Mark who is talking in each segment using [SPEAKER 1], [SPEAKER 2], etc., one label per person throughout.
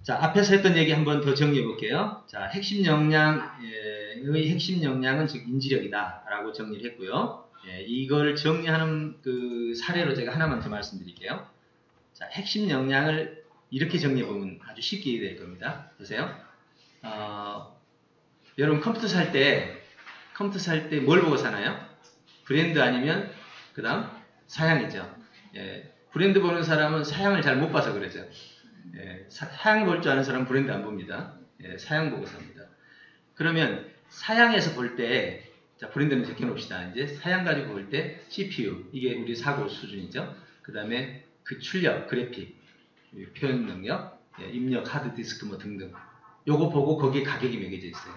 [SPEAKER 1] 자, 앞에서 했던 얘기 한번 더 정리해 볼게요. 자, 핵심 역량의 핵심 역량은 즉 인지력이다 라고 정리를 했고요. 이걸 정리하는 그 사례로 제가 하나만 더 말씀드릴게요. 자, 핵심 역량을 이렇게 정리해 보면 아주 쉽게 이해될 겁니다. 보세요. 여러분 컴퓨터 살 때 뭘 보고 사나요? 브랜드 아니면 그 다음 사양이죠. 브랜드 보는 사람은 사양을 잘 못 봐서 그러죠. 사양 볼 줄 아는 사람은 브랜드 안 봅니다. 사양 보고 삽니다. 그러면 사양에서 볼 때, 자, 브랜드는 제껴놓읍시다. 이제 사양 가지고 볼 때 CPU, 이게 우리 사고 수준이죠. 그 다음에 그 출력, 그래픽, 표현 능력, 입력, 하드디스크 뭐 등등. 요거 보고 거기에 가격이 매겨져 있어요.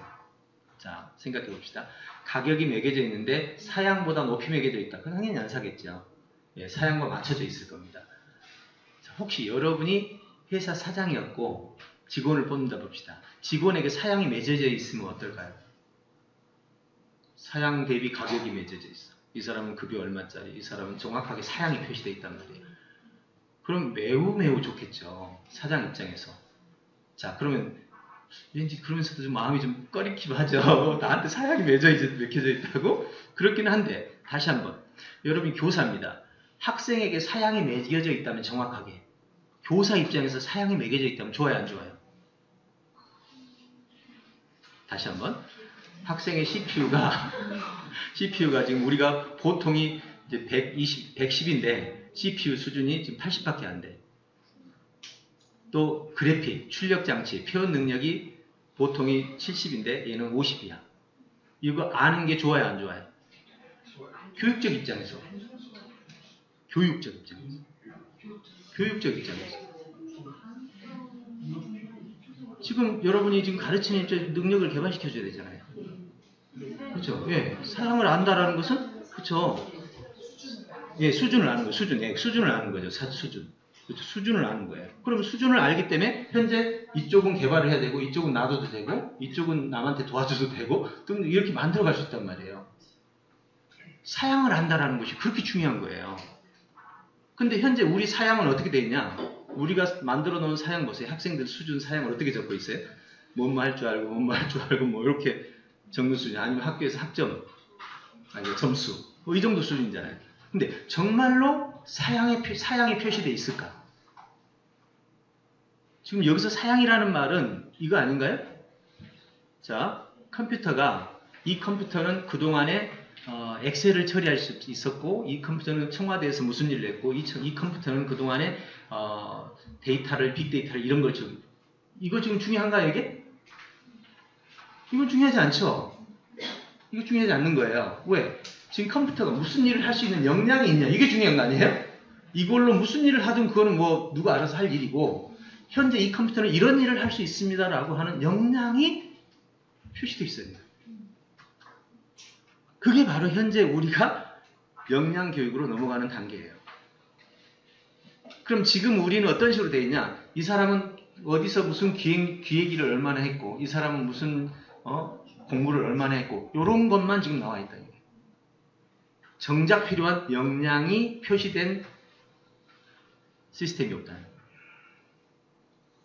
[SPEAKER 1] 자, 생각해 봅시다. 가격이 매겨져 있는데 사양보다 높이 매겨져 있다. 그럼 당연히 안 사겠죠. 사양과 맞춰져 있을 겁니다. 자, 혹시 여러분이 회사 사장이었고 직원을 뽑는다 봅시다. 직원에게 사양이 맺어져 있으면 어떨까요? 사양 대비 가격이 맺어져 있어. 이 사람은 급이 얼마짜리, 이 사람은 정확하게 사양이 표시되어 있단 말이에요. 그럼 매우 좋겠죠. 사장 입장에서. 자, 그러면 왠지 그러면서도 좀 마음이 좀 꺼리기도 하죠. 나한테 사양이 맺혀져 있다고? 그렇긴 한데 다시 한번 여러분이 교사입니다. 학생에게 사양이 매겨져 있다면 정확하게 교사 입장에서 사양이 매겨져 있다면 좋아요, 안 좋아요? 다시 한번 학생의 CPU가 지금 우리가 보통이 이제 110인데 CPU 수준이 지금 80밖에 안 돼. 또 그래픽, 출력 장치, 표현 능력이 보통이 70인데 얘는 50이야. 이거 아는 게 좋아요, 안 좋아요? 교육적 입장에서. 지금 여러분이 지금 가르치는 입장에서 능력을 개발시켜줘야 되잖아요. 그렇죠? 사양을 안다라는 것은 그렇죠. 수준을 아는 거예요. 수준을 아는 거죠. 수준. 그렇죠. 수준을 아는 거예요. 그럼 수준을 알기 때문에 현재 이쪽은 개발을 해야 되고 이쪽은 놔둬도 되고 이쪽은 남한테 도와줘도 되고 또 이렇게 만들어갈 수 있단 말이에요. 사양을 안다라는 것이 그렇게 중요한 거예요. 근데 현재 우리 사양은 어떻게 돼 있냐? 우리가 만들어 놓은 사양 보세요. 학생들 수준 사양을 어떻게 적고 있어요? 뭐뭐 할 줄 알고 뭐 이렇게 적는 수준, 아니면 학교에서 학점, 아니면 점수 뭐 이 정도 수준이잖아요. 근데 정말로 사양이 표시되어 있을까? 지금 여기서 사양이라는 말은 이거 아닌가요? 자, 이 컴퓨터는 그동안에 엑셀을 처리할 수 있었고, 이 컴퓨터는 청와대에서 무슨 일을 했고, 이 컴퓨터는 그동안에 빅데이터를 이런 걸 이거 지금 중요한가요, 이게? 이건 중요하지 않죠? 이거 중요하지 않는 거예요. 왜? 지금 컴퓨터가 무슨 일을 할 수 있는 역량이 있냐, 이게 중요한 거 아니에요? 이걸로 무슨 일을 하든 그거는 뭐 누가 알아서 할 일이고, 현재 이 컴퓨터는 이런 일을 할 수 있습니다 라고 하는 역량이 표시되어 있어야 돼요. 그게 바로 현재 우리가 역량 교육으로 넘어가는 단계예요. 그럼 지금 우리는 어떤 식으로 되어 있냐? 이 사람은 어디서 무슨 기획 일을 얼마나 했고, 이 사람은 무슨 공부를 얼마나 했고, 이런 것만 지금 나와 있다. 정작 필요한 역량이 표시된 시스템이 없다.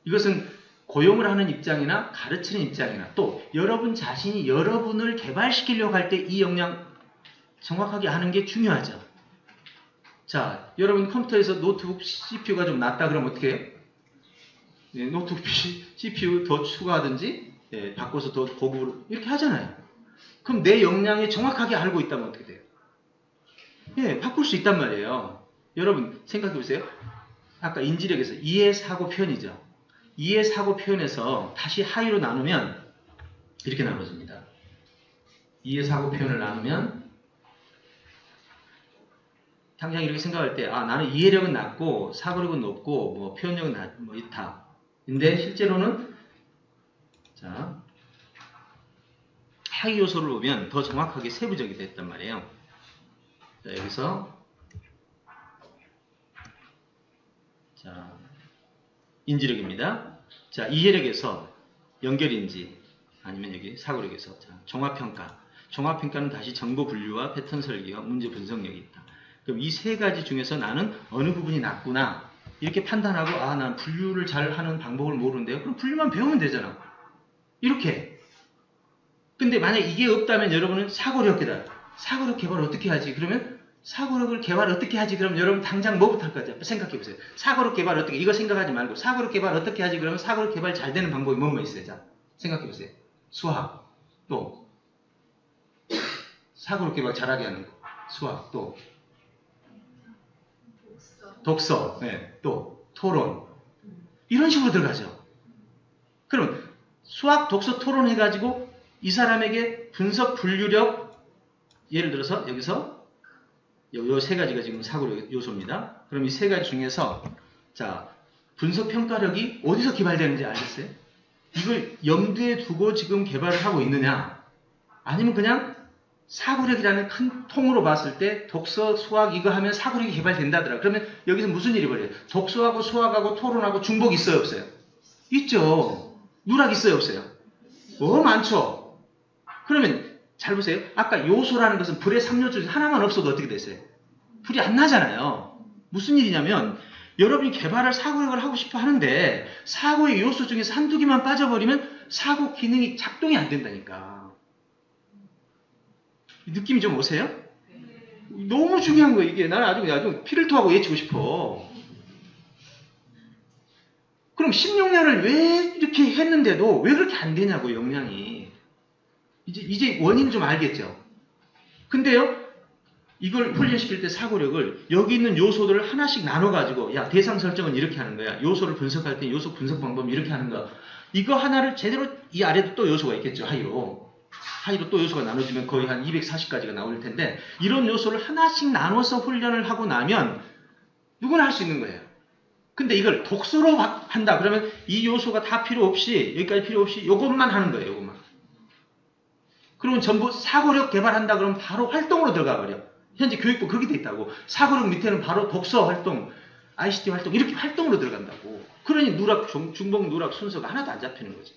[SPEAKER 1] 이것은 고용을 하는 입장이나 가르치는 입장이나 또 여러분 자신이 여러분을 개발시키려고 할 때 이 역량 정확하게 하는 게 중요하죠. 자, 여러분 컴퓨터에서 노트북 CPU가 좀 낮다 그러면 어떻게 해요? 노트북 CPU 더 추가하든지 바꿔서 더 고급으로 이렇게 하잖아요. 그럼 내 역량이 정확하게 알고 있다면 어떻게 돼요? 바꿀 수 있단 말이에요. 여러분 생각해 보세요. 아까 인지력에서 이해, 사고, 표현이죠. 이해, 사고, 표현에서 다시 하위로 나누면 이렇게 나눠집니다. 이해, 사고, 표현을 나누면 당장 이렇게 생각할 때 나는 이해력은 낮고 사고력은 높고 뭐 표현력은 있다. 근데 실제로는 자, 하위 요소를 보면 더 정확하게 세부적이 됐단 말이에요. 자, 여기서 자, 인지력입니다. 자, 이해력에서 연결인지 아니면 여기 사고력에서 종합평가. 종합평가는 다시 정보 분류와 패턴 설계와 문제 분석력이 있다. 그럼 이 세 가지 중에서 나는 어느 부분이 낮구나. 이렇게 판단하고 아, 난 분류를 잘 하는 방법을 모르는데요. 그럼 분류만 배우면 되잖아. 이렇게. 근데 만약에 이게 없다면 여러분은 사고력 개발. 사고력 개발 어떻게 하지? 그러면 사고력을 개발 어떻게 하지? 그럼 여러분 당장 뭐부터 할 거죠? 생각해 보세요. 사고력 개발 어떻게, 이거 생각하지 말고 사고력 개발 어떻게 하지? 그러면 사고력 개발 잘 되는 방법이 뭐뭐 있어요? 자, 생각해 보세요. 수학, 또 사고력 개발 잘하게 하는 거. 수학, 또 독서, 네, 또 토론. 이런 식으로 들어가죠. 그럼 수학, 독서, 토론 해가지고 이 사람에게 분석 분류력, 예를 들어서 여기서 요 세 가지가 지금 사고력 요소입니다. 그럼 이 세 가지 중에서 자, 분석 평가력이 어디서 개발되는지 알겠어요? 이걸 염두에 두고 지금 개발을 하고 있느냐? 아니면 그냥 사고력이라는 큰 통으로 봤을 때 독서, 수학 이거 하면 사고력이 개발된다더라. 그러면 여기서 무슨 일이 벌어요? 독서하고 수학하고 토론하고 중복 있어요, 없어요? 있죠. 누락 있어요, 없어요? 많죠. 그러면 잘 보세요. 아까 요소라는 것은 불의 3요소 중에 하나만 없어도 어떻게 됐어요? 불이 안 나잖아요. 무슨 일이냐면 여러분이 개발할 사고력을 하고 싶어 하는데 사고의 요소 중에서 한두 개만 빠져버리면 사고 기능이 작동이 안 된다니까. 느낌이 좀 오세요? 너무 중요한 거예요, 이게. 나는 아주 피를 토하고 외치고 싶어. 그럼 16년을 왜 이렇게 했는데도 왜 그렇게 안 되냐고, 역량이. 이제 원인 좀 알겠죠? 근데요, 이걸 훈련시킬 때 사고력을 여기 있는 요소들을 하나씩 나눠가지고, 야, 대상 설정은 이렇게 하는 거야. 요소를 분석할 때 요소 분석 방법은 이렇게 하는 거야. 이거 하나를 제대로, 이 아래도 또 요소가 있겠죠, 하이로. 하이로 또 요소가 나눠지면 거의 한 240가지가 나올 텐데, 이런 요소를 하나씩 나눠서 훈련을 하고 나면 누구나 할 수 있는 거예요. 근데 이걸 독서로 한다. 그러면 이 요소가 다 필요 없이, 여기까지 필요 없이 요것만 하는 거예요, 요것만. 그러면 전부 사고력 개발한다 그러면 바로 활동으로 들어가 버려. 현재 교육부 그렇게 돼 있다고. 사고력 밑에는 바로 독서 활동, ICT 활동 이렇게 활동으로 들어간다고. 그러니 누락, 중복 누락 순서가 하나도 안 잡히는 거지.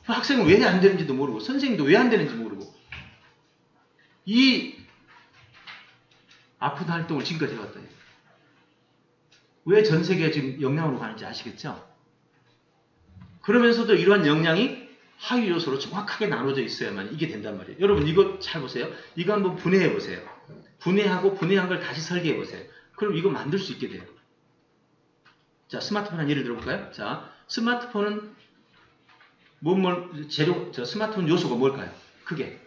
[SPEAKER 1] 학생은 왜 안 되는지도 모르고 선생님도 왜 안 되는지 모르고 이 아픈 활동을 지금까지 해왔더니 왜 전 세계가 지금 역량으로 가는지 아시겠죠? 그러면서도 이러한 역량이 하위 요소로 정확하게 나눠져 있어야만 이게 된단 말이에요. 여러분 이거 잘 보세요. 이거 한번 분해해 보세요. 분해하고 분해한 걸 다시 설계해 보세요. 그럼 이거 만들 수 있게 돼요. 자, 스마트폰 한 예를 들어볼까요? 자, 스마트폰은 스마트폰 요소가 뭘까요? 크게.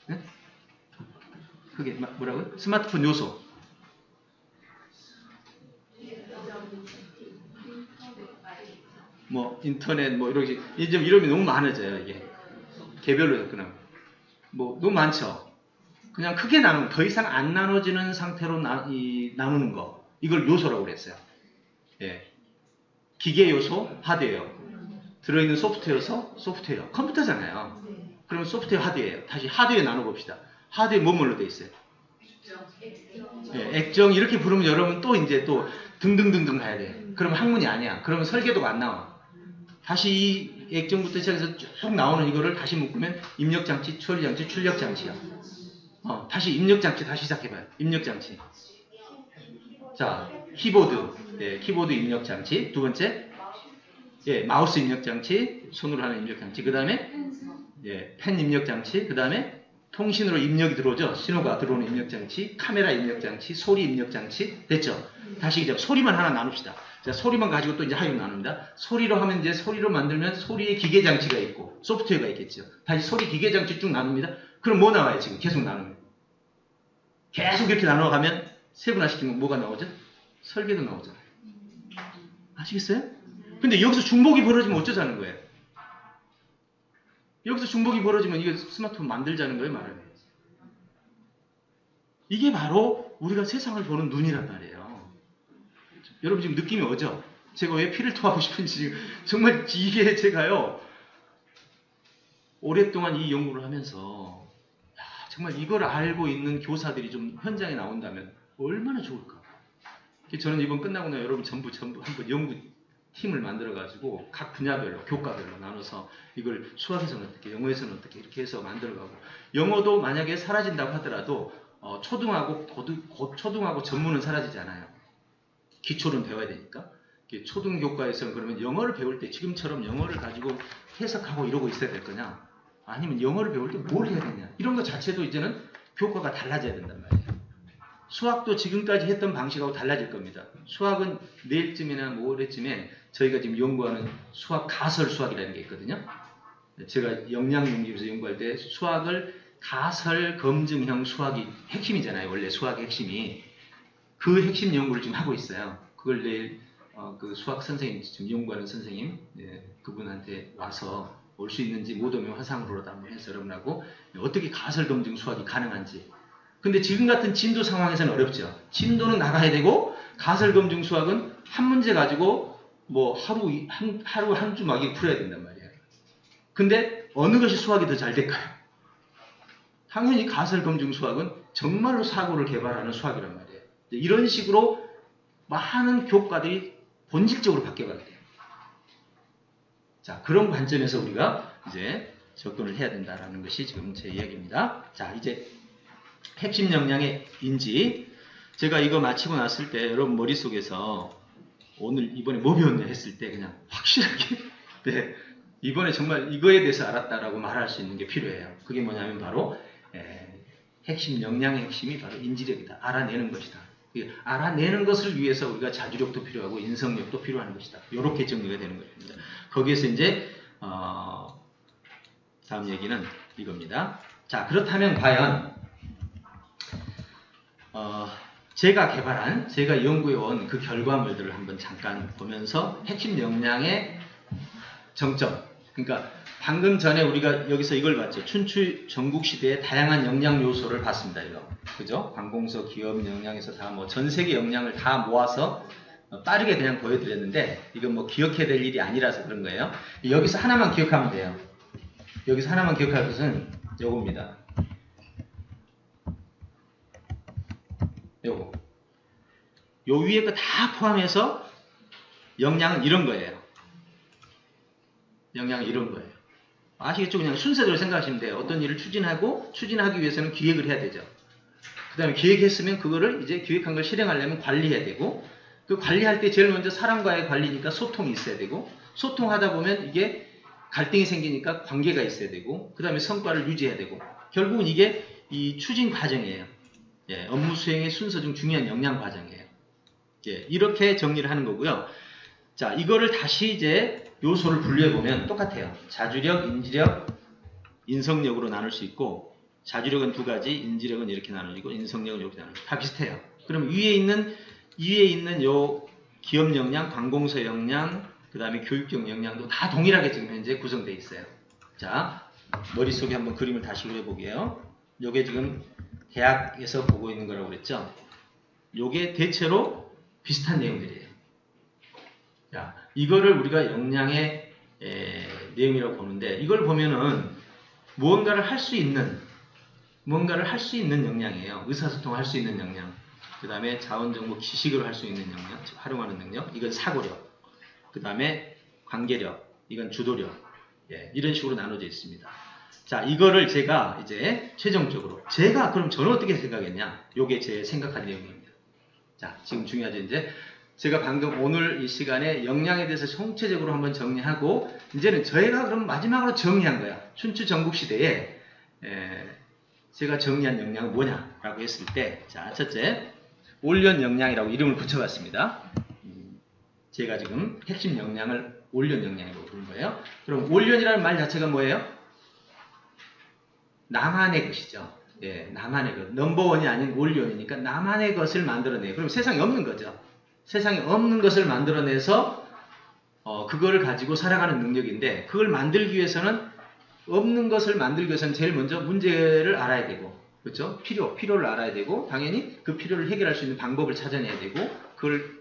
[SPEAKER 1] 네? 크게 뭐라고요? 스마트폰 요소. 뭐 인터넷 뭐 이렇게 이름이 너무 많아져요. 이게 개별로 접근하고 뭐 너무 많죠. 그냥 크게 나누면 더 이상 안 나눠지는 상태로 나누는 거 이걸 요소라고 그랬어요. 예. 기계 요소, 하드웨어. 들어있는 소프트웨어 요소, 소프트웨어. 컴퓨터잖아요. 그러면 소프트웨어, 하드웨어. 다시 하드웨어 나눠봅시다. 하드웨어 뭐로 돼 있어요? 예, 액정 이렇게 부르면 여러분 또 이제 또 등등등등 가야 돼. 그러면 학문이 아니야. 그러면 설계도가 안 나와. 다시 이 액정부터 시작해서 쭉 나오는 이거를 다시 묶으면 입력장치, 처리장치, 출력장치야. 다시 입력장치 다시 시작해봐요. 입력장치. 자, 키보드. 예, 키보드 입력장치. 두 번째, 예, 마우스 입력장치. 손으로 하는 입력장치. 그 다음에, 예, 펜 입력장치. 그 다음에, 통신으로 입력이 들어오죠. 신호가 들어오는 입력장치. 카메라 입력장치. 소리 입력장치. 됐죠? 다시 이제 소리만 하나 나눕시다. 자, 소리만 가지고 또 이제 하이로 나눕니다. 소리로 하면 이제 소리로 만들면 소리의 기계장치가 있고, 소프트웨어가 있겠죠. 다시 소리 기계장치 쭉 나눕니다. 그럼 뭐 나와요, 지금? 계속 나누면. 계속 이렇게 나눠가면 세분화시키면 뭐가 나오죠? 설계도 나오잖아요. 아시겠어요? 근데 여기서 중복이 벌어지면 어쩌자는 거예요? 여기서 중복이 벌어지면 이거 스마트폰 만들자는 거예요, 말하는 거예요. 이게 바로 우리가 세상을 보는 눈이란 말이에요. 여러분 지금 느낌이 오죠? 제가 왜 피를 토하고 싶은지 지금 정말 이게 제가요 오랫동안 이 연구를 하면서 정말 이걸 알고 있는 교사들이 좀 현장에 나온다면 얼마나 좋을까. 저는 이번 끝나고 나면 여러분 전부 한번 연구팀을 만들어가지고 각 분야별로 교과별로 나눠서 이걸 수학에서는 어떻게 영어에서는 어떻게 이렇게 해서 만들어가고 영어도 만약에 사라진다고 하더라도 초등하고 전문은 사라지지 않아요. 기초는 배워야 되니까. 초등교과에서는 그러면 영어를 배울 때 지금처럼 영어를 가지고 해석하고 이러고 있어야 될 거냐? 아니면 영어를 배울 때 뭘 해야 되냐? 이런 것 자체도 이제는 교과가 달라져야 된단 말이에요. 수학도 지금까지 했던 방식하고 달라질 겁니다. 수학은 내일쯤이나 모레쯤에 저희가 지금 연구하는 수학 가설 수학이라는 게 있거든요. 제가 영양연구에서 연구할 때 수학을 가설 검증형 수학이 핵심이잖아요. 원래 수학의 핵심이. 그 핵심 연구를 지금 하고 있어요. 그걸 내일 그 수학 선생님, 지금 연구하는 선생님, 그분한테 와서 올 수 있는지 못 오면 화상으로라도 한번 해서 여러분하고 어떻게 가설 검증 수학이 가능한지. 근데 지금 같은 진도 상황에서는 어렵죠. 진도는 나가야 되고 가설 검증 수학은 한 문제 가지고 뭐 하루 한 주 막 풀어야 된단 말이에요. 근데 어느 것이 수학이 더 잘 될까요? 당연히 가설 검증 수학은 정말로 사고를 개발하는 수학이란 말이에요. 이런 식으로 많은 교과들이 본질적으로 바뀌어가야 돼요. 자, 그런 관점에서 우리가 이제 접근을 해야 된다라는 것이 지금 제 이야기입니다. 자, 이제 핵심 역량의 인지. 제가 이거 마치고 났을 때 여러분 머릿속에서 오늘 이번에 뭐 배웠냐 했을 때 그냥 확실하게 네, 이번에 정말 이거에 대해서 알았다라고 말할 수 있는 게 필요해요. 그게 뭐냐면 바로 핵심 역량의 핵심이 바로 인지력이다. 알아내는 것이다. 알아내는 것을 위해서 우리가 자주력도 필요하고 인성력도 필요한 것이다. 이렇게 정리가 되는 것입니다. 거기에서 이제 다음 얘기는 이겁니다. 자, 그렇다면 과연 제가 개발한, 제가 연구해온 그 결과물들을 한번 잠깐 보면서 핵심 역량의 정점. 그러니까 방금 전에 우리가 여기서 이걸 봤죠. 춘추 전국시대의 다양한 역량 요소를 봤습니다. 이거. 그죠? 관공서, 기업 역량에서 다 뭐 전 세계 역량을 다 모아서 빠르게 그냥 보여드렸는데 이건 뭐 기억해야 될 일이 아니라서 그런 거예요. 여기서 하나만 기억하면 돼요. 여기서 하나만 기억할 것은 요겁니다. 요거. 요 위에 거 다 포함해서 역량은 이런 거예요. 역량은 이런 거예요. 아시겠죠? 그냥 순서대로 생각하시면 돼요. 어떤 일을 추진하기 위해서는 기획을 해야 되죠. 그 다음에 기획했으면 그거를 이제 기획한 걸 실행하려면 관리해야 되고, 그 관리할 때 제일 먼저 사람과의 관리니까 소통이 있어야 되고, 소통하다 보면 이게 갈등이 생기니까 관계가 있어야 되고, 그 다음에 성과를 유지해야 되고, 결국은 이게 이 추진 과정이에요. 예, 업무 수행의 순서 중 중요한 역량 과정이에요. 예, 이렇게 정리를 하는 거고요. 자, 이거를 다시 이제 요소를 분류해보면 똑같아요. 자주력, 인지력, 인성력으로 나눌 수 있고, 자주력은 두 가지, 인지력은 이렇게 나누고, 인성력은 이렇게 나누고, 다 비슷해요. 그럼 위에 있는 요 기업 역량, 관공서 역량, 그 다음에 교육적 역량도 다 동일하게 지금 현재 구성되어 있어요. 자, 머릿속에 한번 그림을 다시 그려보게요. 요게 지금 대학에서 보고 있는 거라고 그랬죠? 요게 대체로 비슷한 내용들이에요. 자, 이거를 우리가 역량의 내용이라고 보는데, 이걸 보면은 무언가를 할 수 있는 역량이에요. 의사소통할 수 있는 역량. 그 다음에 자원정보 기식을 할 수 있는 역량, 즉 활용하는 능력. 이건 사고력. 그 다음에 관계력. 이건 주도력. 예, 이런 식으로 나눠져 있습니다. 자, 이거를 제가 이제 최종적으로 그럼 저는 어떻게 생각했냐? 요게 제 생각한 내용입니다. 자, 지금 중요하죠. 이제 제가 방금 오늘 이 시간에 역량에 대해서 총체적으로 한번 정리하고, 이제는 저희가 그럼 마지막으로 정리한 거야. 춘추 전국시대에 제가 정리한 역량은 뭐냐라고 했을 때, 자, 첫째, 올련 역량이라고 이름을 붙여봤습니다. 제가 지금 핵심 역량을 올련 역량이라고 부른 거예요. 그럼 올련이라는 말 자체가 뭐예요? 나만의 것이죠. 예, 나만의 것. 넘버원이 아닌 올련이니까 나만의 것을 만들어내요. 그럼 세상에 없는 거죠. 세상에 없는 것을 만들어내서 그거를 가지고 살아가는 능력인데, 그걸 만들기 위해서는 없는 것을 만들기 위해서는 제일 먼저 문제를 알아야 되고, 그렇죠? 필요를 알아야 되고, 당연히 그 필요를 해결할 수 있는 방법을 찾아내야 되고, 그걸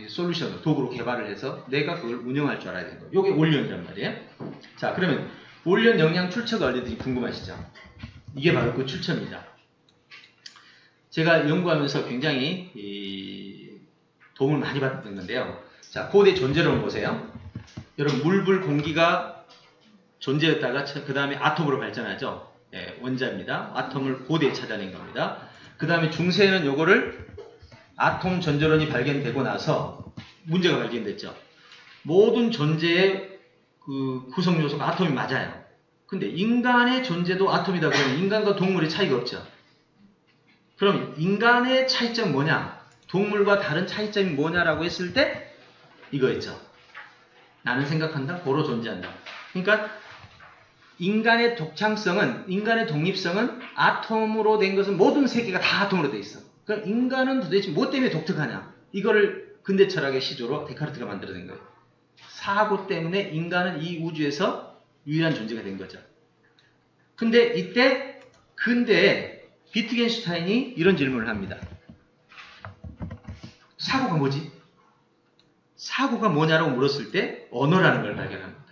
[SPEAKER 1] 솔루션, 도구로 개발을 해서 내가 그걸 운영할 줄 알아야 되는 거예요. 이게 올련이란 말이에요. 자, 그러면 올련 역량 출처가 어디든지 궁금하시죠? 이게 바로 그 출처입니다. 제가 연구하면서 굉장히 도움을 많이 받았던 건데요. 자, 고대 존재論보세요. 여러분, 물, 불, 공기가 존재였다가 그 다음에 아톰으로 발전하죠. 예, 원자입니다. 아톰을 고대에 찾아낸 겁니다. 그 다음에 중세는 요거를 아톰 전자론이 발견되고 나서 문제가 발견됐죠. 모든 존재의 그 구성 요소가 아톰이 맞아요. 근데 인간의 존재도 아톰이다 그러면 인간과 동물의 차이가 없죠. 그럼 인간의 차이점은 뭐냐? 동물과 다른 차이점이 뭐냐라고 했을 때 이거였죠. 나는 생각한다, 고로 존재한다. 그러니까 인간의 독창성은, 인간의 독립성은 아톰으로 된 것은 모든 세계가 다 아톰으로 돼 있어. 그러니까 인간은 도대체 뭐 때문에 독특하냐? 이거를 근대 철학의 시조로 데카르트가 만들어낸 거예요. 사고 때문에 인간은 이 우주에서 유일한 존재가 된 거죠. 근데 이때 근대에 비트겐슈타인이 이런 질문을 합니다. 사고가 뭐지? 사고가 뭐냐라고 물었을 때 언어라는 걸 발견합니다.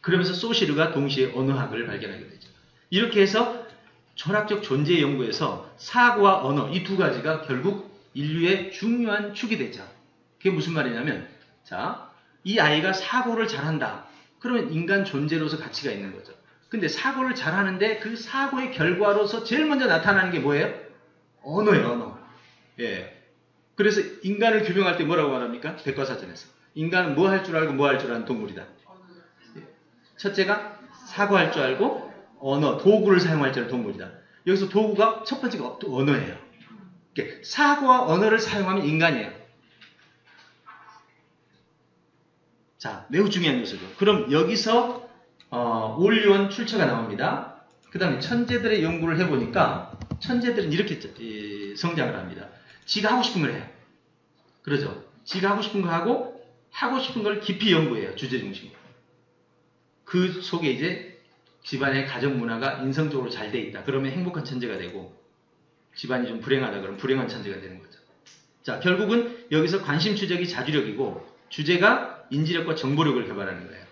[SPEAKER 1] 그러면서 소시르가 동시에 언어학을 발견하게 되죠. 이렇게 해서 철학적 존재 연구에서 사고와 언어 이 두 가지가 결국 인류의 중요한 축이 되죠. 그게 무슨 말이냐면 자, 이 아이가 사고를 잘한다. 그러면 인간 존재로서 가치가 있는 거죠. 근데 사고를 잘하는데 그 사고의 결과로서 제일 먼저 나타나는 게 뭐예요? 언어예요, 언어. 예. 그래서 인간을 규명할 때 뭐라고 말합니까? 백과사전에서. 인간은 뭐 할 줄 알고 뭐 할 줄 아는 동물이다. 첫째가 사고할 줄 알고 언어, 도구를 사용할 줄 아는 동물이다. 여기서 도구가 첫 번째가 언어예요. 사고와 언어를 사용하면 인간이에요. 자, 매우 중요한 요소죠. 그럼 여기서 올리온 출처가 나옵니다. 그 다음에 천재들의 연구를 해보니까 천재들은 이렇게 성장을 합니다. 지가 하고 싶은 걸 해요. 그러죠. 지가 하고 싶은 거 하고 하고 싶은 걸 깊이 연구해요. 주제 중심으로. 그 속에 이제 집안의 가정 문화가 인성적으로 잘 돼 있다. 그러면 행복한 천재가 되고 집안이 좀 불행하다 그러면 불행한 천재가 되는 거죠. 자, 결국은 여기서 관심 추적이 자주력이고 주제가 인지력과 정보력을 개발하는 거예요.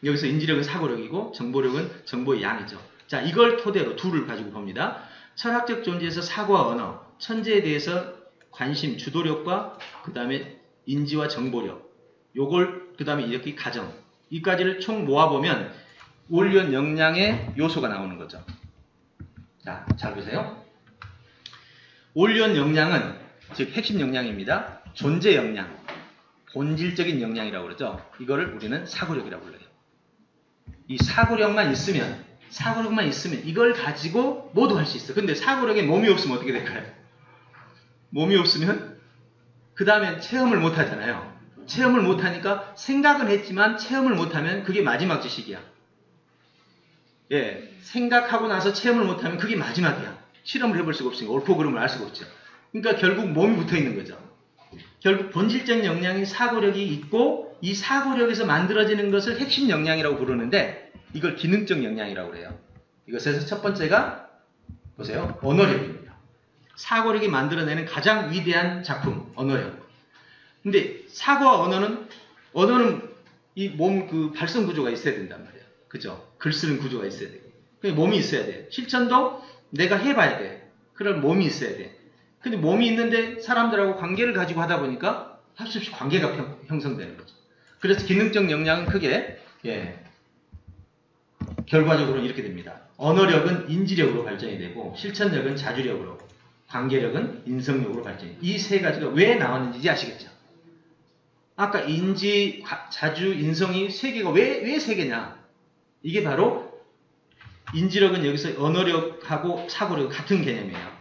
[SPEAKER 1] 여기서 인지력은 사고력이고 정보력은 정보의 양이죠. 자, 이걸 토대로 둘을 가지고 봅니다. 철학적 존재에서 사고와 언어, 천재에 대해서 관심, 주도력과 그 다음에 인지와 정보력, 요걸 그 다음에 이렇게 가정, 이까지를 총 모아보면 올리온 역량의 요소가 나오는 거죠. 자, 잘 보세요. 올리온 역량은 즉 핵심 역량입니다. 존재 역량, 본질적인 역량이라고 그러죠. 이거를 우리는 사고력이라고 불러요. 이 사고력만 있으면 이걸 가지고 모두 할 수 있어. 근데 사고력에 몸이 없으면 어떻게 될까요? 몸이 없으면 그 다음에 체험을 못 하잖아요. 체험을 못 하니까 생각은 했지만 체험을 못 하면 그게 마지막 지식이야. 예, 생각하고 나서 체험을 못 하면 그게 마지막이야. 실험을 해볼 수가 없으니까 옳고 그름을 알 수가 없죠. 그러니까 결국 몸이 붙어 있는 거죠. 결국 본질적인 역량이 사고력이 있고 이 사고력에서 만들어지는 것을 핵심 역량이라고 부르는데 이걸 기능적 역량이라고 그래요. 이것에서 첫 번째가 보세요. 언어력입니다. 사고력이 만들어내는 가장 위대한 작품, 언어력. 근데 사고와 언어는 이 몸 그 발성 구조가 있어야 된단 말이에요. 그죠? 글 쓰는 구조가 있어야 되고. 몸이 있어야 돼. 실천도 내가 해봐야 돼. 그럼 몸이 있어야 돼. 근데 몸이 있는데 사람들하고 관계를 가지고 하다 보니까 할 수 없이 관계가 형성되는 거죠. 그래서 기능적 역량은 크게 결과적으로는 이렇게 됩니다. 언어력은 인지력으로 발전이 되고 실천력은 자주력으로, 관계력은 인성력으로 발전이 돼요. 이 세 가지가 왜 나왔는지 이제 아시겠죠? 아까 인지, 자주, 인성이 세 개가 왜 세 개냐? 이게 바로 인지력은 여기서 언어력하고 사고력 같은 개념이에요.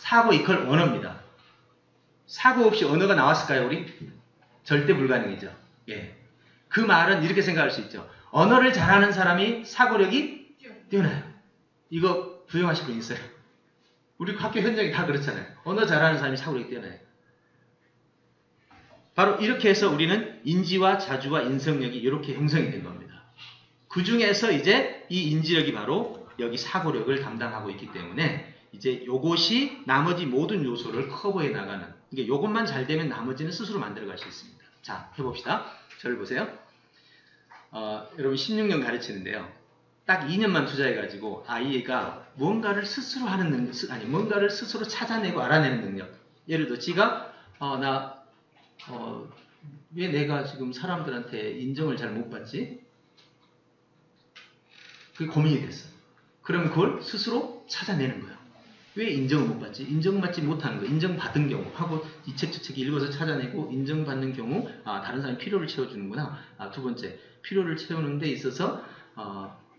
[SPEAKER 1] 사고 이퀄 언어입니다. 사고 없이 언어가 나왔을까요, 우리? 절대 불가능이죠. 예. 그 말은 이렇게 생각할 수 있죠. 언어를 잘하는 사람이 사고력이 뛰어나요. 이거 부정하실 분 있어요? 우리 학교 현장이 다 그렇잖아요. 언어 잘하는 사람이 사고력이 뛰어나요. 바로 이렇게 해서 우리는 인지와 자주와 인성력이 이렇게 형성이 된 겁니다. 그 중에서 이제 이 인지력이 바로 여기 사고력을 담당하고 있기 때문에 이제 요것이 나머지 모든 요소를 커버해 나가는, 이게 요것만 잘 되면 나머지는 스스로 만들어갈 수 있습니다. 자, 해봅시다. 저를 보세요. 여러분 16년 가르치는데요. 딱 2년만 투자해가지고 아이가 뭔가를 스스로 하는 능력, 아니 뭔가를 스스로 찾아내고 알아내는 능력. 예를 들어 지가 왜 내가 지금 사람들한테 인정을 잘 못 받지? 그게 고민이 됐어. 그러면 그걸 스스로 찾아내는 거예요. 왜 인정을 못 받지? 인정받지 못하는 거, 인정받은 경우 하고 이 책 저 책 읽어서 찾아내고 인정받는 경우 다른 사람이 필요를 채워주는구나. 두 번째, 필요를 채우는 데 있어서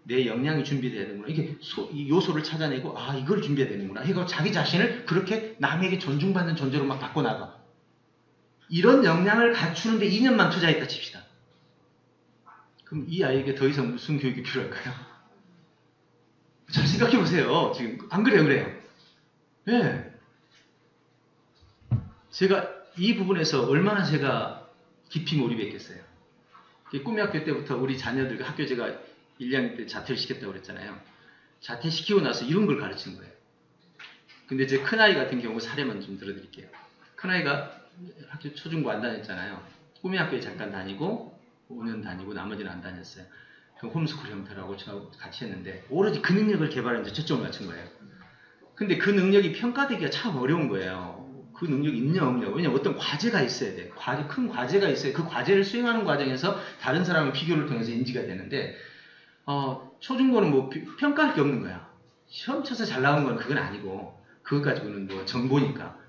[SPEAKER 1] 내 역량이 준비돼야 되는구나. 이게 이 요소를 찾아내고 이걸 준비해야 되는구나. 이거 자기 자신을 그렇게 남에게 존중받는 존재로 막 바꿔나가. 이런 역량을 갖추는데 2년만 투자했다 칩시다. 그럼 이 아이에게 더 이상 무슨 교육이 필요할까요? 잘 생각해 보세요. 지금 안 그래요, 그래요? 네. 제가 이 부분에서 얼마나 제가 깊이 몰입했겠어요. 꿈의 학교 때부터 우리 자녀들 학교 제가 1, 2학년 때 자퇴를 시켰다고 그랬잖아요. 자퇴시키고 나서 이런 걸 가르치는 거예요. 근데 제 큰아이 같은 경우 사례만 좀 들어드릴게요. 큰아이가 학교 초중고 안 다녔잖아요. 꿈의 학교에 잠깐 다니고 5년 다니고 나머지는 안 다녔어요. 그럼 홈스쿨 형태라고 저하고 같이 했는데 오로지 그 능력을 개발하는데 초점을 맞춘 거예요. 근데 그 능력이 평가되기가 참 어려운 거예요. 그 능력이 있냐 없냐. 왜냐면 어떤 과제가 있어야 돼. 큰 과제가 있어요. 그 과제를 수행하는 과정에서 다른 사람의 비교를 통해서 인지가 되는데 초중고는 뭐 평가할 게 없는 거야. 시험 쳐서 잘 나온 건 그건 아니고 그것 가지고는 뭐 정보니까.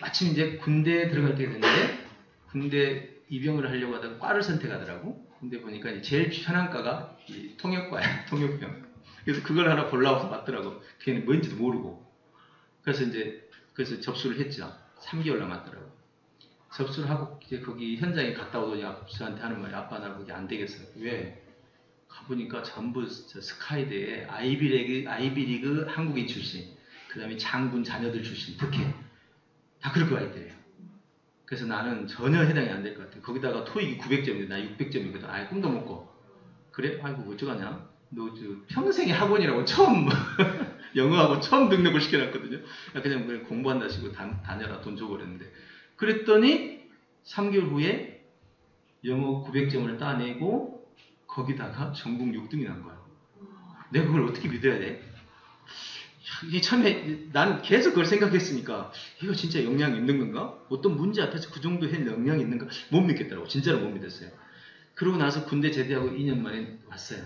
[SPEAKER 1] 마침 이제 군대에 들어갈 때 됐는데 군대 입영을 하려고 하다가 과를 선택하더라고. 근데 보니까 이제 제일 편한 과가 이 통역과야. 통역병. 그래서 그걸 하나 골라와서 맞더라고. 걔는 뭔지도 모르고. 그래서 접수를 했죠. 3개월 남았더라고. 접수를 하고 이제 거기 현장에 갔다 오더니 저한테 하는 말이 아빠 나 거기 안 되겠어요. 왜? 가보니까 전부 스카이대에 아이비리그 한국인 출신, 그 다음에 장군 자녀들 출신, 특혜 다 그렇게 와 있대요. 그래서 나는 전혀 해당이 안 될 것 같아. 거기다가 토익이 900점인데 나 600점이거든. 아예 꿈도 못 꿔. 그래? 아이고 어쩌가냐? 너 평생의 학원이라고 처음 영어하고 처음 등록을 시켜놨거든요. 그냥 공부한다 시고 다녀라 돈 주고 그랬는데 그랬더니 3개월 후에 영어 900점을 따내고 거기다가 전국 6등이 난 거야. 내가 그걸 어떻게 믿어야 돼? 이게 처음에 난 계속 그걸 생각했으니까 이거 진짜 역량이 있는 건가? 어떤 문제 앞에서 그 정도 의 역량이 있는가? 못 믿겠더라고. 진짜로 못 믿었어요. 그러고 나서 군대 제대하고 2년 만에 왔어요.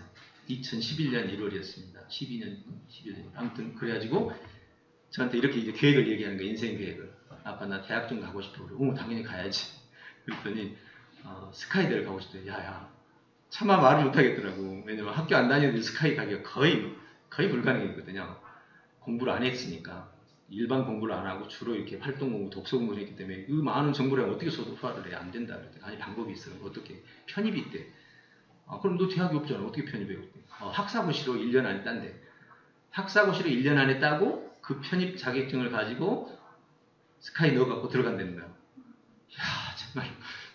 [SPEAKER 1] 2011년 1월이었습니다. 12년, 11년. 아무튼 그래가지고 저한테 이렇게 이제 계획을 얘기하는 거예요. 인생 계획을. 아빠 나 대학 좀 가고 싶어. 그래. 당연히 가야지. 그랬더니 스카이대를 가고 싶대. 야야. 차마 말을 못하겠더라고. 왜냐면 학교 안 다니는데 스카이 가기가 거의 불가능했거든요. 공부를 안 했으니까. 일반 공부를 안 하고 주로 이렇게 활동 공부, 독서 공부를 했기 때문에 이 많은 정보를 어떻게 소득화를 해? 안 된다. 그랬더니 아니 방법이 있어. 어떻게? 편입이 있대. 그럼 너 대학이 없잖아. 어떻게 편입해? 학사고시로 1년 안에 딴대. 학사고시로 1년 안에 따고 그 편입 자격증을 가지고 스카이 넣어갖고 들어간다는 거야. 이야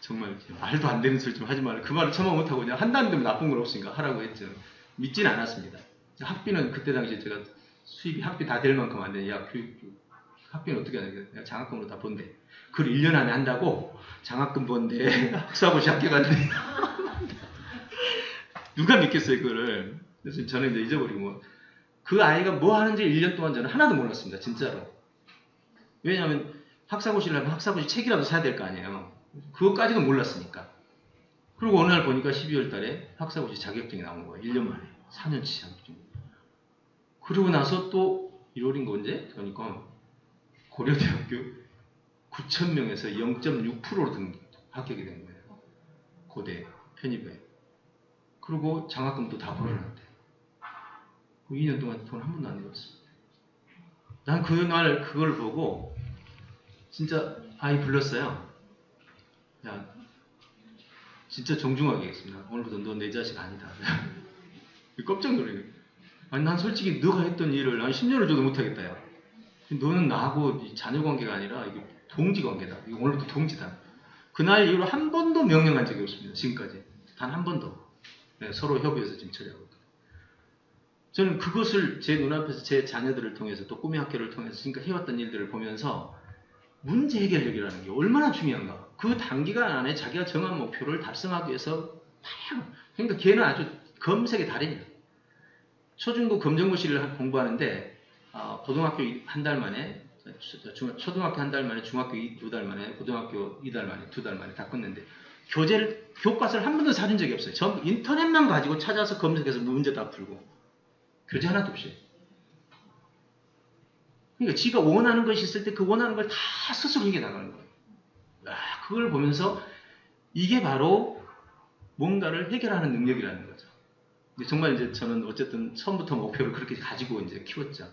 [SPEAKER 1] 정말 말도 안 되는 소리 좀 하지 말라. 그 말을 처마 못하고 그냥 한다는 데면 나쁜 건 없으니까 하라고 했죠. 믿진 않았습니다. 학비는 그때 당시에 제가 수입이 학비 다 될 만큼 안 되냐. 학비는 어떻게 하냐. 내가 장학금으로 다 번대. 그걸 1년 안에 한다고 장학금 번대. 학사고시 합격한대. 누가 믿겠어요, 그거를. 그래서 저는 이제 잊어버리고. 그 아이가 뭐 하는지 1년 동안 저는 하나도 몰랐습니다, 진짜로. 왜냐하면 학사고시를 하면 학사고시 책이라도 사야 될 거 아니에요. 그것까지도 몰랐으니까. 그리고 어느 날 보니까 12월 달에 학사고시 자격증이 나온 거예요. 1년 만에. 4년치 자격증. 그러고 나서 또 1월인가 언제? 그러니까 고려대학교 9,000명에서 0.6%로 합격이 된 거예요. 고대 편입에. 그리고 장학금도 다 벌어놨대. 2년 동안 돈 한 번도 안 내었습니다. 난 그날 그걸 보고 진짜 아이 불렀어요. 야, 진짜 정중하게 하겠습니다. 오늘부터 너 내 자식 아니다. 깜짝 놀래요. 아니 난 솔직히 너가 했던 일을 난 10년을 줘도 못하겠다. 야. 너는 나하고 자녀 관계가 아니라 이게 동지 관계다. 이거 오늘부터 동지다. 그날 이후로 한 번도 명령한 적이 없습니다. 지금까지. 단 한 번도. 네, 서로 협의해서 지금 처리하고 있거든요. 저는 그것을 제 눈앞에서 제 자녀들을 통해서 또 꿈의 학교를 통해서 지금까지 해왔던 일들을 보면서 문제 해결력이라는 게 얼마나 중요한가. 그 단기간 안에 자기가 정한 목표를 달성하기 위해서 그러니까 걔는 아주 검색의 달인이야. 초중고 검정고시를 공부하는데 고등학교 한 달 만에 초등학교 한 달 만에 중학교 2달 만에 고등학교 2달 만에 2달 만에 다 끝냈는데 교과서를 한 번도 사준 적이 없어요. 전부 인터넷만 가지고 찾아서 검색해서 문제 다 풀고 교재 하나도 없이. 그러니까 지가 원하는 것이 있을 때 그 원하는 걸 다 스스로 이겨나가는 거예요. 그걸 보면서 이게 바로 뭔가를 해결하는 능력이라는 거죠. 정말 이제 저는 어쨌든 처음부터 목표를 그렇게 가지고 이제 키웠죠.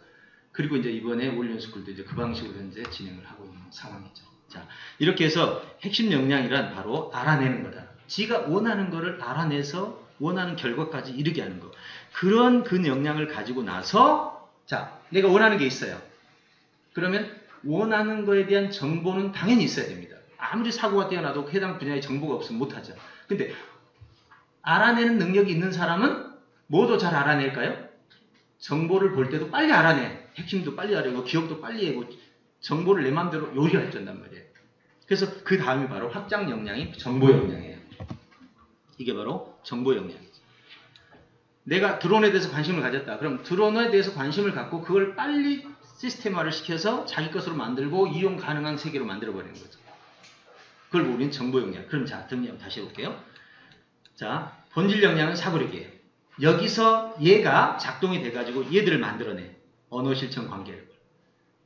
[SPEAKER 1] 그리고 이제 이번에 올리언스쿨도 이제 그 방식으로 현재 진행을 하고 있는 상황이죠. 자, 이렇게 해서 핵심 역량이란 바로 알아내는 거다. 지가 원하는 거를 알아내서 원하는 결과까지 이르게 하는 거. 그런 그 역량을 가지고 나서, 자, 내가 원하는 게 있어요. 그러면 원하는 거에 대한 정보는 당연히 있어야 됩니다. 아무리 사고가 뛰어나도 해당 분야의 정보가 없으면 못하죠. 근데 알아내는 능력이 있는 사람은 뭐도 잘 알아낼까요? 정보를 볼 때도 빨리 알아내. 핵심도 빨리 알아내고 기억도 빨리 하고 정보를 내 마음대로 요리할 준단 말이에요. 그래서 그 다음이 바로 확장 역량이 정보 역량이에요. 이게 바로 정보 역량이죠. 내가 드론에 대해서 관심을 가졌다. 그럼 드론에 대해서 관심을 갖고 그걸 빨리 시스템화를 시켜서 자기 것으로 만들고 이용 가능한 세계로 만들어버리는 거죠. 그걸 우리는 정보 역량. 그럼 자, 정리하고 다시 해볼게요. 자, 본질 역량은 사고력이에요. 여기서 얘가 작동이 돼가지고 얘들을 만들어내. 언어 실천 관계를.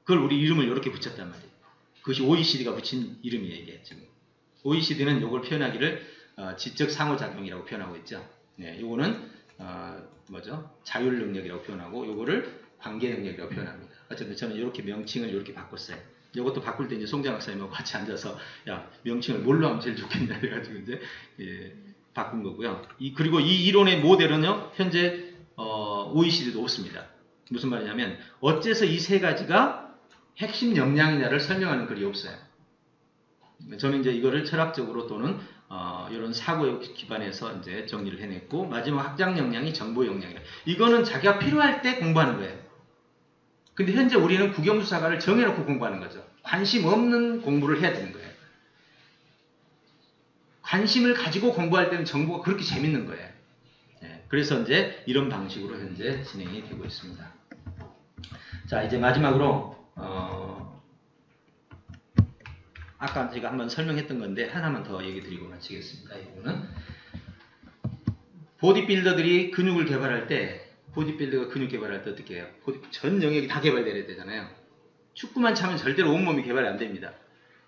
[SPEAKER 1] 그걸 우리 이름을 이렇게 붙였단 말이에요. 그것이 OECD가 붙인 이름이에요, 이게 지금. OECD는 이걸 표현하기를 지적 상호작용이라고 표현하고 있죠. 네, 요거는 뭐죠? 자율 능력이라고 표현하고 요거를 관계 능력이라고 표현합니다. 어쨌든 저는 이렇게 명칭을 이렇게 바꿨어요. 이것도 바꿀 때 이제 송장 박사님하고 같이 앉아서 야, 명칭을 뭘로 하면 제일 좋겠냐 해가지고 이제 바꾼 거고요. 그리고 이 이론의 모델은요, 현재 OECD도 없습니다. 무슨 말이냐면 어째서 이 세 가지가 핵심 역량이냐를 설명하는 글이 없어요. 저는 이제 이거를 철학적으로 또는 이런 사고에 기반해서 이제 정리를 해냈고, 마지막 확장 역량이 정보 역량이라. 이거는 자기가 필요할 때 공부하는 거예요. 근데 현재 우리는 국영수사과를 정해놓고 공부하는 거죠. 관심 없는 공부를 해야 되는 거예요. 관심을 가지고 공부할 때는 정보가 그렇게 재밌는 거예요. 네, 그래서 이제 이런 방식으로 현재 진행이 되고 있습니다. 자, 이제 마지막으로 아까 제가 한번 설명했던 건데 하나만 더 얘기 드리고 마치겠습니다. 이거는 보디빌더들이 근육을 개발할 때, 보디빌더가 근육 개발할 때 어떻게 해요? 전 영역이 다 개발돼야 되잖아요. 축구만 차면 절대로 온몸이 개발이 안 됩니다.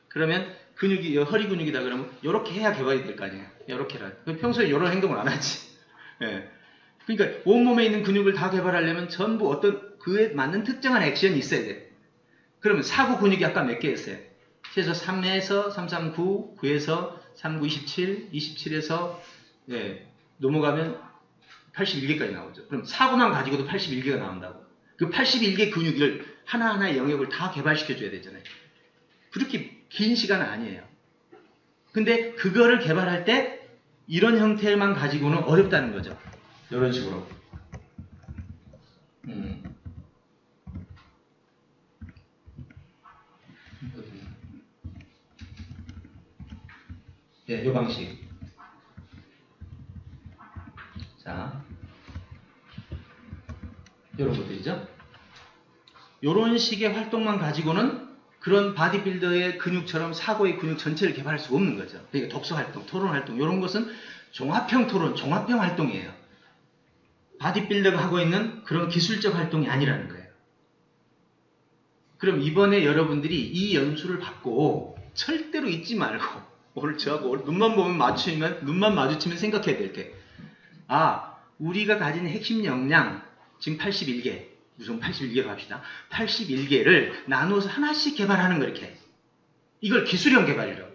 [SPEAKER 1] 그러면 근육이 허리 근육이다 그러면 이렇게 해야 개발이 될 거 아니에요. 이렇게라. 평소에 이런 행동을 안 하지. 예. 그러니까 온몸에 있는 근육을 다 개발하려면 전부 어떤 그에 맞는 특정한 액션이 있어야 돼. 그러면 사구 근육이 아까 몇 개였어요? 최소 3에서 339, 9에서 39, 27, 27에서 넘어가면 81개까지 나오죠. 그럼 사고만 가지고도 81개가 나온다고. 그 81개 근육을 하나하나의 영역을 다 개발시켜줘야 되잖아요. 그렇게 긴 시간은 아니에요. 근데 그거를 개발할 때 이런 형태만 가지고는 어렵다는 거죠. 이런 식으로. 네, 이 방식. 자, 이런 것들이죠. 이런 식의 활동만 가지고는 그런 바디빌더의 근육처럼 사고의 근육 전체를 개발할 수 없는 거죠. 그러니까 독서 활동, 토론 활동, 이런 것은 종합형 토론, 종합형 활동이에요. 바디빌더가 하고 있는 그런 기술적 활동이 아니라는 거예요. 그럼 이번에 여러분들이 이 연수를 받고 절대로 잊지 말고 오늘 저하고 눈만 보면 눈만 마주치면 생각해야 될 게, 우리가 가진 핵심 역량 지금 81개, 우선 81개 갑시다. 81개를 나누어서 하나씩 개발하는 거 이렇게. 이걸 기술형 개발이라고.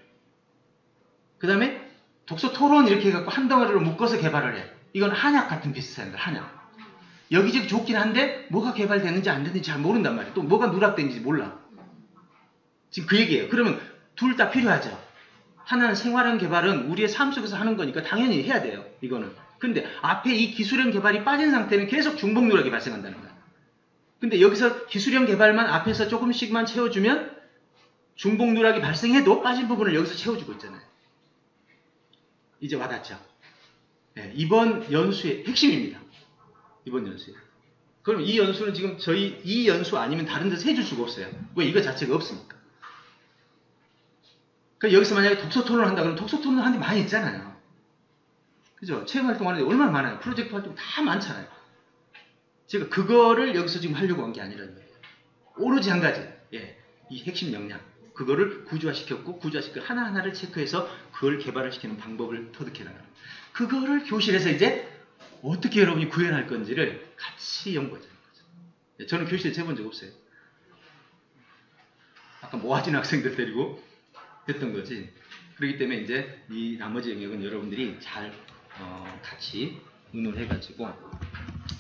[SPEAKER 1] 그 다음에 독서 토론 이렇게 해갖고 한 덩어리로 묶어서 개발을 해. 이건 한약 같은 비슷한 거, 한약. 여기저기 좋긴 한데 뭐가 개발되는지 안 되는지 잘 모른단 말이에요. 또 뭐가 누락되는지 몰라. 지금 그 얘기예요. 그러면 둘 다 필요하죠. 하나는 생활형 개발은 우리의 삶 속에서 하는 거니까 당연히 해야 돼요. 이거는. 근데 앞에 이 기술형 개발이 빠진 상태는 계속 중복 누락이 발생한다는 거야. 근데 여기서 기술형 개발만 앞에서 조금씩만 채워주면 중복 누락이 발생해도 빠진 부분을 여기서 채워주고 있잖아요. 이제 와닿죠? 네, 이번 연수의 핵심입니다. 이번 연수에. 그럼 이 연수는 지금 저희 이 연수 아니면 다른 데서 해줄 수가 없어요. 왜? 이거 자체가 없으니까. 그러니까 여기서 만약에 독서 토론을 한다 그러면 독서 토론 하는 데 많이 있잖아요. 그죠? 체험 활동하는 데 얼마나 많아요. 프로젝트 활동 다 많잖아요. 제가 그거를 여기서 지금 하려고 한 게 아니라는 거예요. 오로지 한 가지. 예, 이 핵심 역량. 그거를 구조화시켰고 구조화시켜 하나하나를 체크해서 그걸 개발을 시키는 방법을 터득해 나가는. 그거를 교실에서 이제 어떻게 여러분이 구현할 건지를 같이 연구하자는 거죠. 예, 저는 교실에 해본 적 없어요. 아까 모아진 학생들 데리고 했던 거지. 그렇기 때문에 이제 이 나머지 영역은 여러분들이 잘 같이 의논해가지고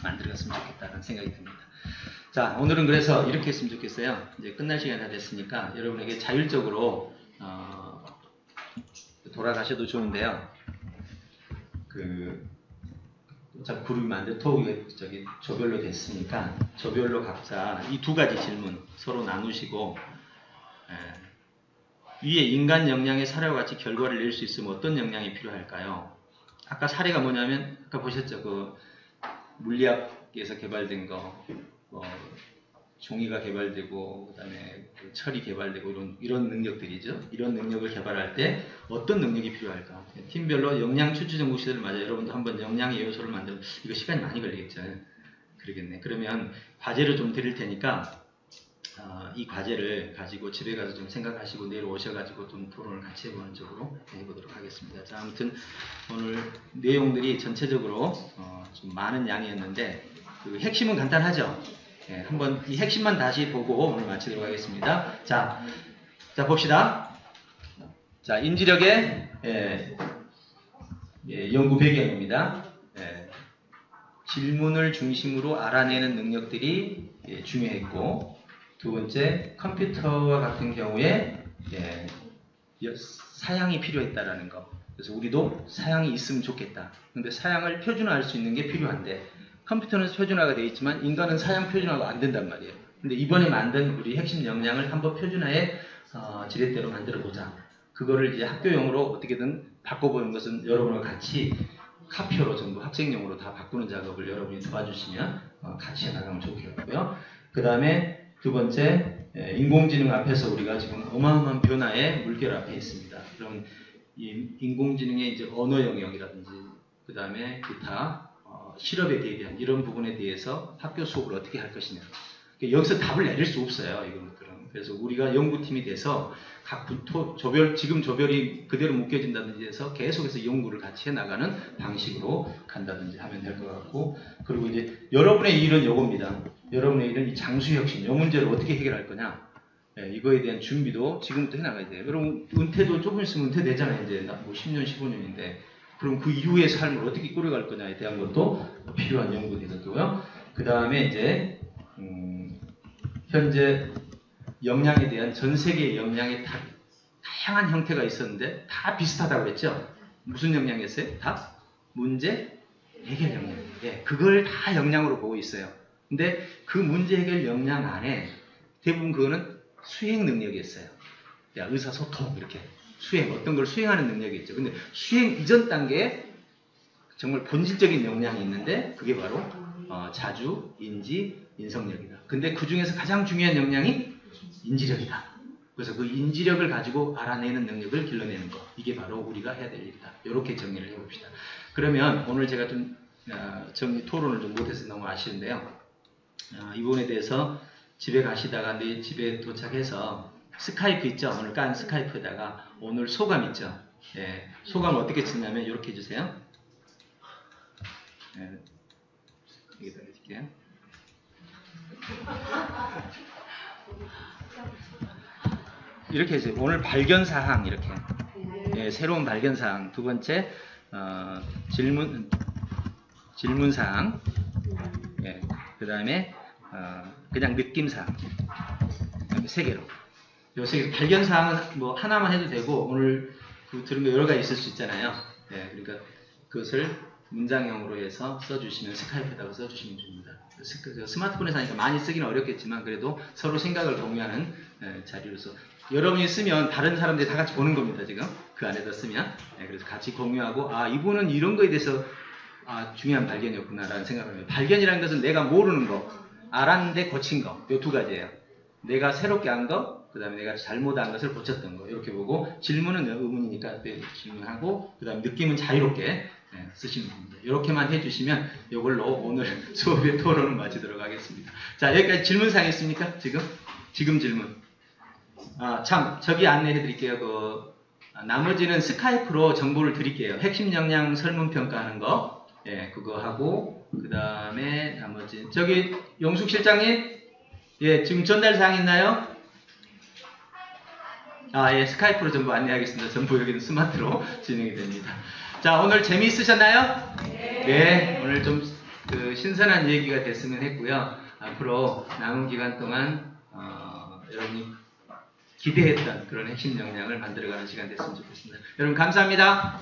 [SPEAKER 1] 만들어갔으면 좋겠다는 생각이 듭니다. 자, 오늘은 그래서 이렇게 했으면 좋겠어요. 이제 끝날 시간이 다 됐으니까 여러분에게 자율적으로 돌아가셔도 좋은데요. 어차피 그룹이 만들 토익이 조별로 됐으니까 조별로 각자 이 두 가지 질문 서로 나누시고 위에 인간 역량의 사례와 같이 결과를 낼 수 있으면 어떤 역량이 필요할까요? 아까 사례가 뭐냐면 아까 보셨죠? 그 물리학에서 개발된 거, 종이가 개발되고 그다음에 철이 개발되고 이런 능력들이죠. 이런 능력을 개발할 때 어떤 능력이 필요할까? 팀별로 역량 추출 정보 시설을 맞아 여러분도 한번 역량의 요소를 만들어 이거 시간이 많이 걸리겠죠. 그러겠네. 그러면 과제를 좀 드릴 테니까 이 과제를 가지고 집에 가서 좀 생각하시고 내일 오셔가지고 좀 토론을 같이 해보는 쪽으로 해보도록 하겠습니다. 자, 아무튼 오늘 내용들이 전체적으로 좀 많은 양이었는데 그 핵심은 간단하죠. 예, 한번 이 핵심만 다시 보고 오늘 마치도록 하겠습니다. 자 봅시다. 자, 인지력의 연구 배경입니다. 질문을 중심으로 알아내는 능력들이 중요했고, 두 번째, 컴퓨터와 같은 경우에 사양이 필요했다라는 거. 그래서 우리도 사양이 있으면 좋겠다. 근데 사양을 표준화할 수 있는 게 필요한데 컴퓨터는 표준화가 되어 있지만 인간은 사양 표준화가 안 된단 말이에요. 근데 이번에 만든 우리 핵심 역량을 한번 표준화해 지렛대로 만들어 보자. 그거를 이제 학교용으로 어떻게든 바꿔보는 것은 여러분과 같이 카피어로 전부 학생용으로 다 바꾸는 작업을 여러분이 도와주시면 같이 해나가면 좋겠고요. 그 다음에 두 번째, 인공지능 앞에서 우리가 지금 어마어마한 변화의 물결 앞에 있습니다. 그럼 이 인공지능의 이제 언어 영역이라든지 그 다음에 기타 실업에 대비한 이런 부분에 대해서 학교 수업을 어떻게 할 것이냐. 여기서 답을 내릴 수 없어요. 이런 것들은. 그래서 우리가 연구팀이 돼서 각 지금 조별이 그대로 묶여진다든지 해서 계속해서 연구를 같이 해나가는 방식으로 간다든지 하면 될 것 같고, 그리고 이제 여러분의 일은 요겁니다. 여러분의 일은 이 장수혁신, 요 문제를 어떻게 해결할 거냐. 이거에 대한 준비도 지금부터 해나가야 돼요. 여러분, 은퇴도 조금 있으면 은퇴되잖아요. 이제 뭐 10년, 15년인데. 그럼 그 이후의 삶을 어떻게 꾸려갈 거냐에 대한 것도 필요한 연구가 되겠고요. 그 다음에 이제, 현재 역량에 대한 전 세계의 역량의 다양한 형태가 있었는데 다 비슷하다고 그랬죠? 무슨 역량이었어요? 다? 문제 해결 역량. 그걸 다 역량으로 보고 있어요. 근데 그 문제 해결 역량 안에 대부분 그거는 수행 능력이었어요. 의사소통 이렇게 수행, 어떤 걸 수행하는 능력이 있죠. 근데 수행 이전 단계에 정말 본질적인 역량이 있는데 그게 바로 자주, 인지, 인성력이다. 근데 그 중에서 가장 중요한 역량이 인지력이다. 그래서 그 인지력을 가지고 알아내는 능력을 길러내는 것. 이게 바로 우리가 해야 될 일이다. 이렇게 정리를 해봅시다. 그러면 오늘 제가 좀 토론을 좀 못해서 너무 아쉬운데요. 이 부분에 대해서 집에 가시다가 내일 집에 도착해서 스카이프 있죠? 오늘 깐 스카이프에다가 오늘 소감 있죠? 소감을 어떻게 쓰냐면 이렇게 해주세요. 여기다 해줄게요. 이렇게 해주세요. 오늘 발견사항 이렇게 새로운 발견사항. 두 번째 질문사항. 그 다음에 그냥 느낌사항. 이렇게 세 개로. 요 세 개. 발견사항은 뭐 하나만 해도 되고 오늘 들은 거 여러 가지 있을 수 있잖아요. 그러니까 그것을 문장형으로 해서 써주시면 스카이프에다가 써주시면 됩니다. 스마트폰에서 하니까 많이 쓰기는 어렵겠지만 그래도 서로 생각을 공유하는 자리로서 여러분이 쓰면 다른 사람들이 다 같이 보는 겁니다. 지금 그 안에다 쓰면. 그래서 같이 공유하고 이분은 이런 거에 대해서 중요한 발견이었구나 라는 생각을 해요. 발견이라는 것은 내가 모르는 거, 알았는데 고친 거, 요 두 가지예요. 내가 새롭게 한 거, 그 다음에 내가 잘못한 것을 고쳤던 거, 이렇게 보고 질문은 의문이니까 질문하고 그 다음에 느낌은 자유롭게 쓰시면 됩니다. 이렇게만 해주시면 이걸로 오늘 수업의 토론을 마치도록 하겠습니다. 자, 여기까지 질문사항 있습니까? 지금? 지금 질문. 참, 저기 안내해 드릴게요. 나머지는 스카이프로 정보를 드릴게요. 핵심 역량 설문 평가하는 거. 예, 그거 하고, 그 다음에 나머지. 저기, 용숙 실장님? 예, 지금 전달 사항 있나요? 예, 스카이프로 전부 안내하겠습니다. 전부 여기는 스마트로 진행이 됩니다. 자, 오늘 재미있으셨나요? 네, 오늘 좀 신선한 얘기가 됐으면 했고요. 앞으로 남은 기간 동안 여러분이 기대했던 그런 핵심 역량을 만들어가는 시간 됐으면 좋겠습니다. 여러분 감사합니다.